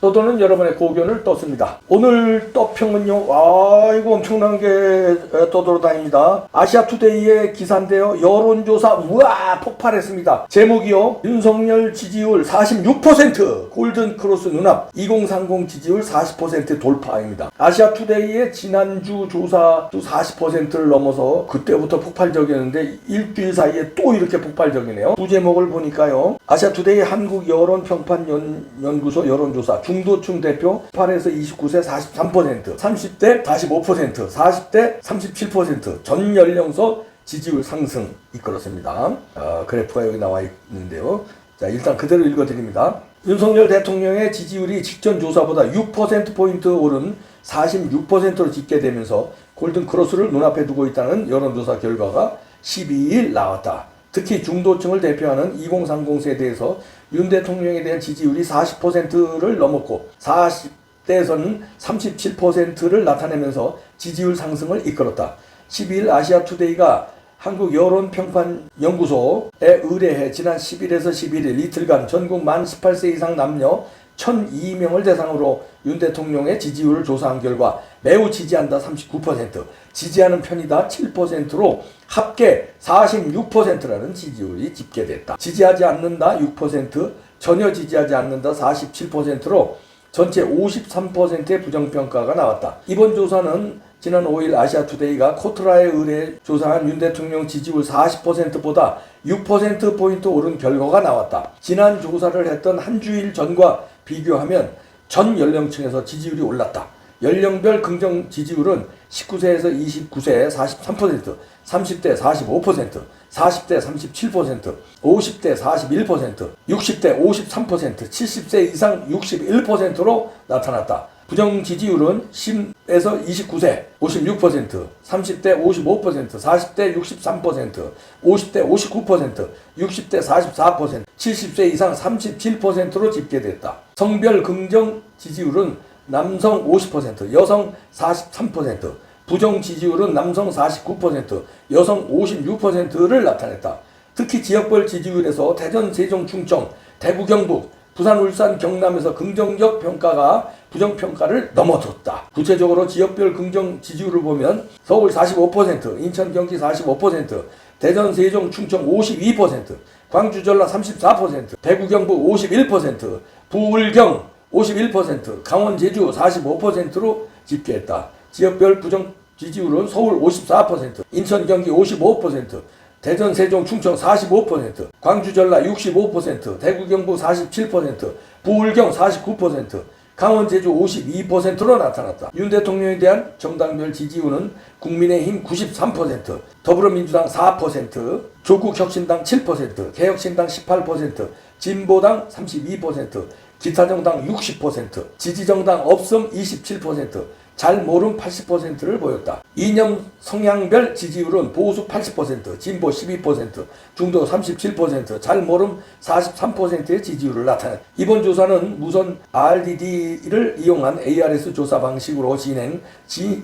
떠도는 여러분의 고견을 떴습니다. 오늘 떠평은요, 이거 엄청난 게 떠돌아다닙니다. 아시아투데이의 기사인데요. 여론조사 우와 폭발했습니다. 제목이요, 윤석열 지지율 46%, 골든크로스 눈앞, 2030 지지율 40% 돌파입니다. 아시아투데이의 지난주 조사도 40%를 넘어서 그때부터 폭발적이었는데 일주일 사이에 또 이렇게 폭발적이네요. 부제목을 보니까요, 아시아투데이 한국여론평판연구소 여론조사 중도층 대표 18에서 29세 43%, 30대 45%, 40대 37%, 전 연령서 지지율 상승 이끌었습니다. 그래프가 여기 나와 있는데요. 자, 일단 그대로 읽어드립니다. 윤석열 대통령의 지지율이 직전 조사보다 6%포인트 오른 46%로 집계되면서 골든크로스를 눈앞에 두고 있다는 여론조사 결과가 12일 나왔다. 특히 중도층을 대표하는 2030 세대에서 윤 대통령에 대한 지지율이 40%를 넘었고 40대에서는 37%를 나타내면서 지지율 상승을 이끌었다. 12일 아시아투데이가 한국여론평판연구소에 의뢰해 지난 10일에서 11일 이틀간 전국 만 18세 이상 남녀 1,002명을 대상으로 윤 대통령의 지지율을 조사한 결과 매우 지지한다 39%, 지지하는 편이다 7%로 합계 46%라는 지지율이 집계됐다. 지지하지 않는다 6%, 전혀 지지하지 않는다 47%로 전체 53%의 부정평가가 나왔다. 이번 조사는 지난 5일 아시아투데이가 코트라에 의뢰해 조사한 윤 대통령 지지율 40%보다 6%포인트 오른 결과가 나왔다. 지난 조사를 했던 한 주일 전과 비교하면 전 연령층에서 지지율이 올랐다. 연령별 긍정 지지율은 19세에서 29세 43%, 30대 45%, 40대 37%, 50대 41%, 60대 53%, 70세 이상 61%로 나타났다. 부정 지지율은 10에서 29세 56%, 30대 55%, 40대 63%, 50대 59%, 60대 44%, 70세 이상 37%로 집계됐다. 성별 긍정 지지율은 남성 50%, 여성 43%, 부정 지지율은 남성 49%, 여성 56%를 나타냈다. 특히 지역별 지지율에서 대전, 세종, 충청, 대구, 경북, 부산, 울산, 경남에서 긍정적 평가가 부정평가를 넘어섰다. 구체적으로 지역별 긍정 지지율을 보면 서울 45%, 인천, 경기 45%, 대전, 세종, 충청 52%, 광주, 전라 34%, 대구, 경북 51%, 부울경 51%, 강원, 제주 45%로 집계했다. 지역별 부정 지지율은 서울 54%, 인천, 경기 55%, 대전, 세종, 충청 45%, 광주, 전라 65%, 대구, 경북 47%, 부울경 49%, 강원, 제주 52%로 나타났다. 윤 대통령에 대한 정당별 지지율은 국민의힘 93%, 더불어민주당 4%, 조국혁신당 7%, 개혁신당 18%, 진보당 32%, 기타정당 60%, 지지정당 없음 27%, 잘 모름 80%를 보였다. 이념 성향별 지지율은 보수 80%, 진보 12%, 중도 37%, 잘 모름 43%의 지지율을 나타냈다. 이번 조사는 무선 RDD를 이용한 ARS 조사 방식으로 진행,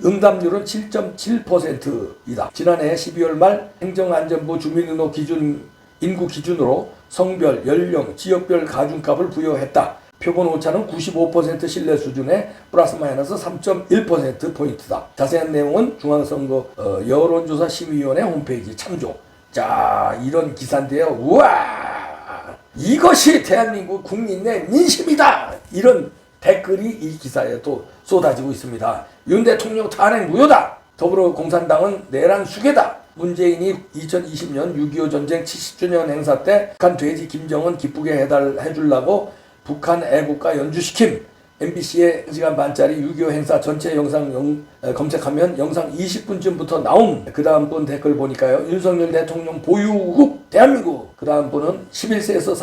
응답률은 7.7%이다. 지난해 12월 말 행정안전부 주민등록 기준 인구 기준으로 성별, 연령, 지역별 가중값을 부여했다. 표본 오차는 95% 신뢰 수준의 플러스 마이너스 3.1%포인트다. 자세한 내용은 중앙선거 여론조사 심의위원회 홈페이지 참조. 자, 이런 기사인데요. 우와! 이것이 대한민국 국민의 민심이다! 이런 댓글이 이 기사에 또 쏟아지고 있습니다. 윤 대통령 탄핵 무효다! 더불어공산당은 내란 수괴다! 문재인이 2020년 6.25 전쟁 70주년 행사 때 북한 돼지 김정은 기쁘게 해주려고 북한 애국가 연주시킴. MBC의 1시간 반짜리 6.25 행사 전체 영상 검색하면 영상 20분쯤부터 나옴. 그 다음 분 댓글 보니까요. 윤석열 대통령 보유국 대한민국. 그 다음 분은 11세에서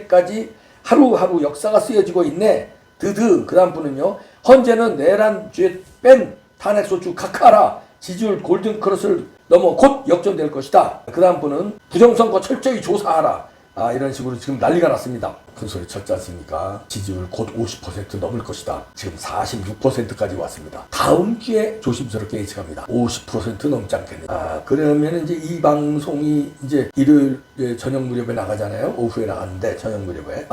46세까지 하루하루 역사가 쓰여지고 있네. 드드. 그 다음 분은요. 헌재는 내란 죄 뺀 탄핵소추 각하라. 지지율 골든크로스를 넘어 곧 역전될 것이다. 그 다음 분은 부정선거 철저히 조사하라. 이런 식으로 지금 난리가 났습니다. 큰 소리 쳤지 않습니까? 지지율 곧 50% 넘을 것이다. 지금 46%까지 왔습니다. 다음 주에 조심스럽게 예측합니다. 50% 넘지 않겠네. 그러면 이제 이 방송이 이제 일요일 저녁 무렵에 나가잖아요. 오후에 나가는데 저녁 무렵에.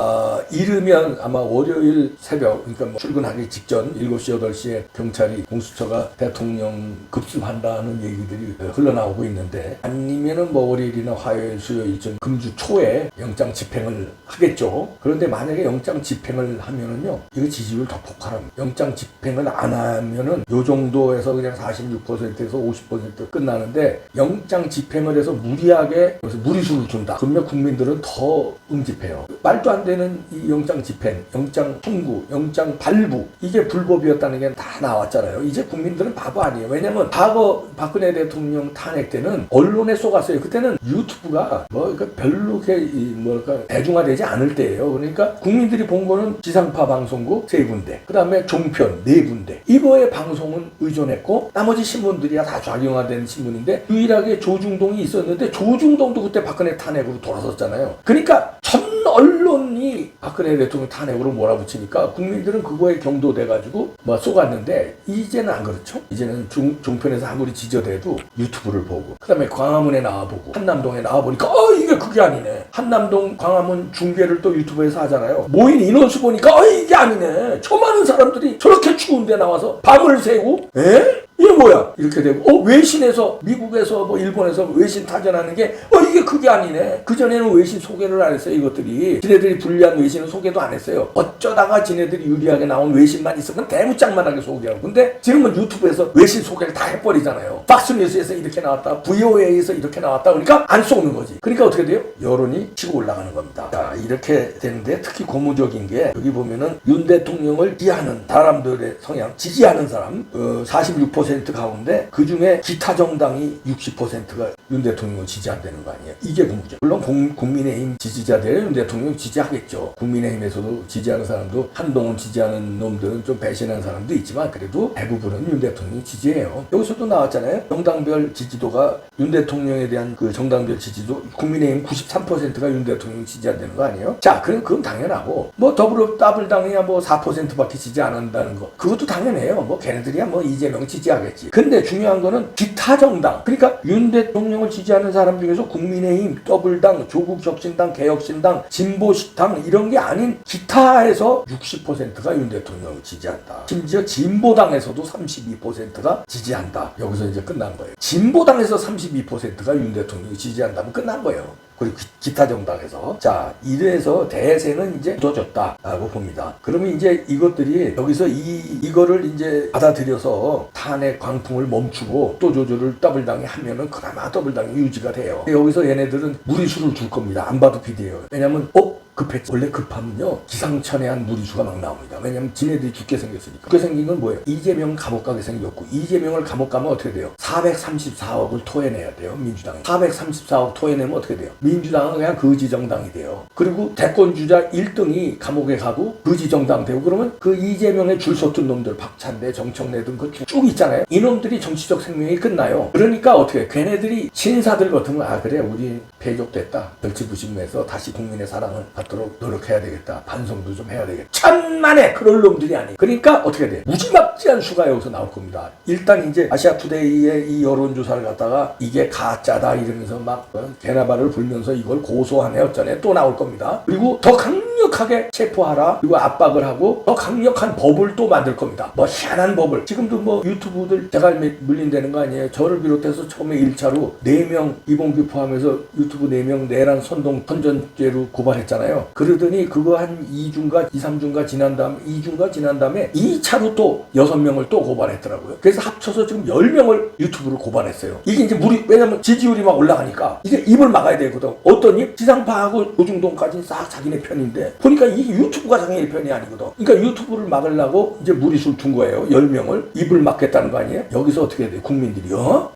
이르면 아마 월요일 새벽, 그러니까 뭐 출근하기 직전 7시, 8시에 경찰이 공수처가 대통령 급습한다는 얘기들이 흘러나오고 있는데, 아니면은 뭐 월요일이나 화요일, 수요일 전 금주 초에 영장 집행을 하겠죠. 그런데 만약에 영장 집행을 하면은요, 이거 지지율 더 폭발합니다. 영장 집행을 안 하면은 요 정도에서 그냥 46%에서 50% 끝나는데, 영장 집행을 해서 무리하게 그래서 무리수를 준다. 그러면 국민들은 더 응집해요. 말도 안 되는 이 영장 집행, 영장 청구, 영장 발부, 이게 불법이었다는 게 다 나왔잖아요. 이제 국민들은 바보 아니에요. 왜냐면 과거 박근혜 대통령 탄핵 때는 언론에 쏘갔어요. 그때는 유튜브가 뭐 별로 이렇게 대중화되지 않을 때예요. 그러니까 국민들이 본 거는 지상파 방송국 3군데, 그 다음에 종편 4군데, 이거에 방송은 의존했고 나머지 신문들이야 다 좌경화된 신문인데, 유일하게 조중동이 있었는데 조중동도 그때 박근혜 탄핵으로 돌아섰잖아요. 그러니까 전 언론이 박근혜 대통령 탄핵으로 몰아붙이니까 국민들은 그거에 경도돼가지고 뭐 쏘갔는데, 이제는 안 그렇죠. 이제는 종편에서 아무리 지저대도 유튜브를 보고, 그 다음에 광화문에 나와보고 한남동에 나와보니까 이게 그게 아니네. 한남동 광화문 중계를 또 유튜브에서 하잖아요. 모인 인원수 보니까 이게 아니네. 저 많은 사람들이 저렇게 추운 데 나와서 밤을 새고, 이게 뭐야? 이렇게 되고, 외신에서, 미국에서, 뭐, 일본에서 외신 타전하는 게, 이게 그게 아니네. 그전에는 외신 소개를 안 했어요, 이것들이. 지네들이 불리한 외신은 소개도 안 했어요. 어쩌다가 지네들이 유리하게 나온 외신만 있으면 대무짝만하게 소개하고. 근데 지금은 유튜브에서 외신 소개를 다 해버리잖아요. 박스뉴스에서 이렇게 나왔다, VOA에서 이렇게 나왔다, 그러니까 안 쏘는 거지. 그러니까 어떻게 돼요? 여론이 치고 올라가는 겁니다. 자, 이렇게 되는데 특히 고무적인 게, 여기 보면은 윤 대통령을 지지하는 사람들의 성향, 지지하는 사람, 46% 가운데 그 중에 기타 정당이 60%가 윤 대통령을 지지한다는 거 아니에요. 이게 고무죠. 물론 국민의힘 지지자들은 윤 대통령 지지하겠죠. 국민의힘에서도 지지하는 사람도, 한동훈 지지하는 놈들은 좀 배신하는 사람도 있지만 그래도 대부분은 윤 대통령이 지지해요. 여기서도 나왔잖아요. 정당별 지지도가, 윤 대통령에 대한 그 정당별 지지도 국민의힘 93%가 윤 대통령 지지한다는 거 아니에요. 자, 그건 당연하고, 뭐 더불어당이야 뭐 4%밖에 지지 안 한다는 거, 그것도 당연해요. 뭐 걔네들이야 뭐 이재명 지지하겠지. 근데 중요한 거는 기타 정당, 그러니까 윤 대통령을 지지하는 사람 중에서 국민의힘, 더불당, 조국혁신당, 개혁신당, 진보식당 이런 게 아닌 기타에서 60%가 윤 대통령을 지지한다. 심지어 진보당에서도 32%가 지지한다. 여기서 이제 끝난 거예요. 진보당에서 32%가 윤 대통령을 지지한다면 끝난 거예요. 그리고 기타 정당에서. 자, 이래서 대세는 이제 굳어졌다라고 봅니다. 그러면 이제 이것들이 여기서 이거를 이제 받아들여서 탄핵 광풍을 멈추고 또 조조를 더블당이 하면은 그나마 더블당이 유지가 돼요. 여기서 얘네들은 무리수를 줄 겁니다. 안 봐도 비디에요. 왜냐면 급했지. 원래 급하면요, 기상천외한 무리수가 막 나옵니다. 왜냐면 지네들이 죽게 생겼으니까. 죽게 생긴 건 뭐예요? 이재명 감옥 가게 생겼고, 이재명을 감옥 가면 어떻게 돼요? 434억을 토해내야 돼요, 민주당이. 434억 토해내면 어떻게 돼요? 민주당은 그냥 거지정당이 돼요. 그리고 대권주자 1등이 감옥에 가고 거지정당 되고, 그러면 그 이재명의 줄 섰던 놈들, 박찬대, 정청래 등 그 쭉 있잖아요. 이놈들이 정치적 생명이 끝나요. 그러니까 어떻게 해? 걔네들이 신사들 같으면 그래, 우리 폐족됐다, 절치부심해서 다시 국민의 사랑을 받도록 노력해야 되겠다, 반성도 좀 해야 되겠다. 천만에 그럴 놈들이 아니에요. 그러니까 어떻게 돼? 무지막지한 수가 여기서 나올 겁니다. 일단 이제 아시아투데이의 이 여론조사를 갖다가 이게 가짜다 이러면서 막 개나발을 불면서 이걸 고소하네 어쩌네 또 나올 겁니다. 그리고 더 강력하게 체포하라, 그리고 압박을 하고 더 강력한 법을 또 만들 겁니다. 뭐 희한한 법을. 지금도 뭐 유튜브들 제가 물린다는 거 아니에요. 저를 비롯해서 처음에 1차로 4명, 이봉규 포함해서 유튜브 4명 내란 선전죄로 고발했잖아요. 그러더니 그거 한 2주인가 3주인가 지난 다음에 2차로 또 6명을 또 고발했더라고요. 그래서 합쳐서 지금 10명을 유튜브로 고발했어요. 이게 이제 왜냐면 지지율이 막 올라가니까 이게 입을 막아야 되거든. 어떤 입? 지상파하고 조중동까지는 싹 자기네 편인데 보니까 이게 유튜브가 자기네 편이 아니거든. 그러니까 유튜브를 막으려고 이제 무리수를 둔 거예요. 10명을 입을 막겠다는 거 아니에요? 여기서 어떻게 해야 돼? 국민들이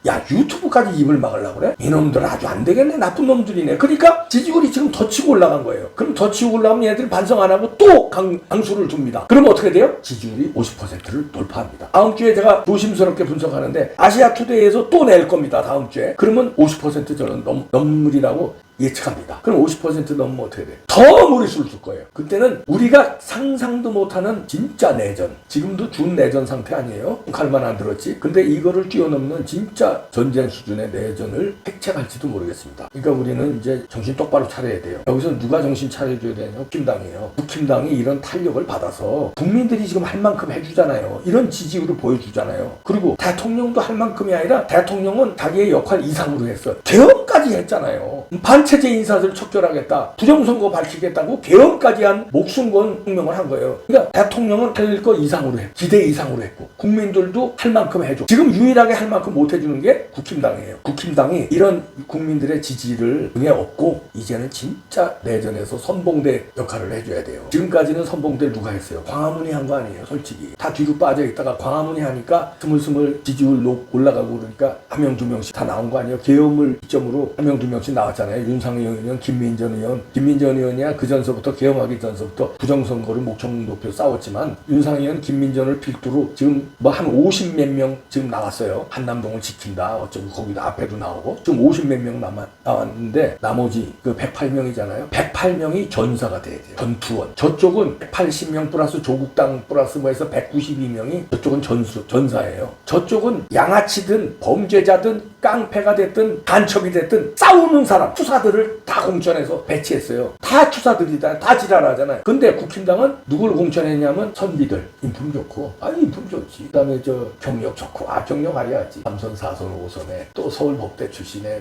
야, 유튜브까지 입을 막으려고 그래? 이놈들 아주 안 되겠네. 나쁜 놈들이네. 그러니까 지지율이 지금 더 치고 올라간 거예요. 그럼 더 치고 올라오면 얘들이 반성 안 하고 또 강수를 줍니다. 그러면 어떻게 돼요? 지지율이 50%를 돌파합니다. 다음 주에 제가 조심스럽게 분석하는데 아시아투데이에서 또 낼 겁니다. 다음 주에. 그러면 50% 저는 넘으리라고 예측합니다. 그럼 50% 넘으면 어떻게 돼? 더 무리수를 줄 거예요. 그때는 우리가 상상도 못하는 진짜 내전, 지금도 준내전 상태 아니에요? 칼만 안 들었지? 근데 이거를 뛰어넘는 진짜 전쟁 수준의 내전을 획책할지도 모르겠습니다. 그러니까 우리는 이제 정신 똑바로 차려야 돼요. 여기서 누가 정신 차려줘야 되냐? 국힘당이에요. 국힘당이 이런 탄력을 받아서 국민들이 지금 할 만큼 해주잖아요. 이런 지지율을 보여주잖아요. 그리고 대통령도 할 만큼이 아니라 대통령은 자기의 역할 이상으로 했어요. 개헌까지 했잖아요. 반체제 인사들 척결하겠다, 부정선거 밝히겠다고 개헌까지 한 목숨 건 혁명을 한 거예요. 그러니까 대통령은 할 거 이상으로 했고, 기대 이상으로 했고, 국민들도 할 만큼 해줘. 지금 유일하게 할 만큼 못 해주는 게 국힘당이에요. 국힘당이 이런 국민들의 지지를 등에 업고 이제는 진짜 내전에서 선봉대 역할을 해줘야 돼요. 지금까지는 선봉대를 누가 했어요? 광화문이 한 거 아니에요, 솔직히. 다 뒤로 빠져 있다가 광화문이 하니까 스물스물 지지율 올라가고 그러니까 한 명 두 명씩 다 나온 거 아니에요? 계엄을 기점으로 한 명 두 명씩 나왔잖아요. 윤상현 의원, 김민전 의원이야 그 전서부터, 계엄하기 전서부터 부정선거를 목청 높여 싸웠지만 윤상현 의원, 김민전을 필두로 지금 뭐 한 50몇 명 지금 나왔어요. 한남동을 지킨다 어쩌고, 거기도 앞에도 나오고 지금 50몇 명 나왔는데 나머지 그 108명이잖아요. 108명이 전사가 돼야 돼요. 전투원. 저쪽은 180명 플러스 조국당 플러스 뭐 해서 192명이 저쪽은 전사예요. 저쪽은 양아치든 범죄자든 깡패가 됐든 간첩이 됐든 싸우는 사람, 투사들을 다 공천해서 배치했어요. 다 투사들이다. 다 지랄하잖아요. 근데 국힘당은 누굴 공천했냐면 선비들. 인품 좋고, 인품 좋지. 그 다음에 경력 좋고, 경력 알아야지. 3선, 4선, 5선에 또 서울법대 출신에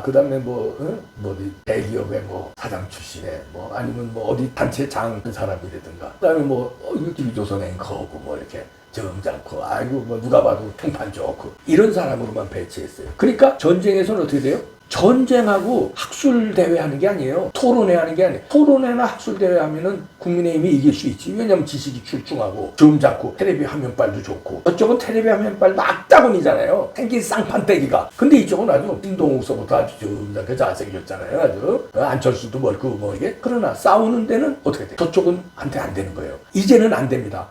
그 다음에 대기업의 사장 출신에 아니면 어디 단체 장 사람이라든가, 그 다음에 TV조선 앵커고 이렇게 점잖고, 누가 봐도 평판 좋고, 이런 사람으로만 배치했어요. 그러니까 전쟁에서는 어떻게 돼요? 전쟁하고 학술대회 하는 게 아니에요. 토론회 하는 게 아니에요. 토론회나 학술대회 하면은 국민의힘이 이길 수 있지. 왜냐면 지식이 출중하고 점잖고 테레비 화면빨도 좋고, 저쪽은 테레비 화면빨도 악다군이잖아요. 생긴 쌍판떼기가. 근데 이쪽은 아주 신동욱서부터 아주 점잖게 잘생겼잖아요. 아주 안철수도 멀고 이게. 그러나 싸우는 데는 어떻게 돼? 저쪽은 한테 안 되는 거예요. 이제는 안 됩니다.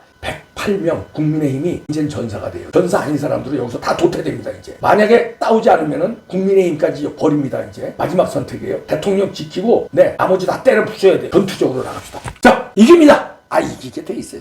108명 국민의힘이 이제는 전사가 돼요. 전사 아닌 사람들은 여기서 다 도태됩니다. 이제 만약에 싸우지 않으면은 국민의힘까지 버립니다. 이제 마지막 선택이에요. 대통령 지키고 나머지 다 때려 부숴야 돼. 전투적으로 나갑시다. 자, 이깁니다. 이기게 돼 있어요.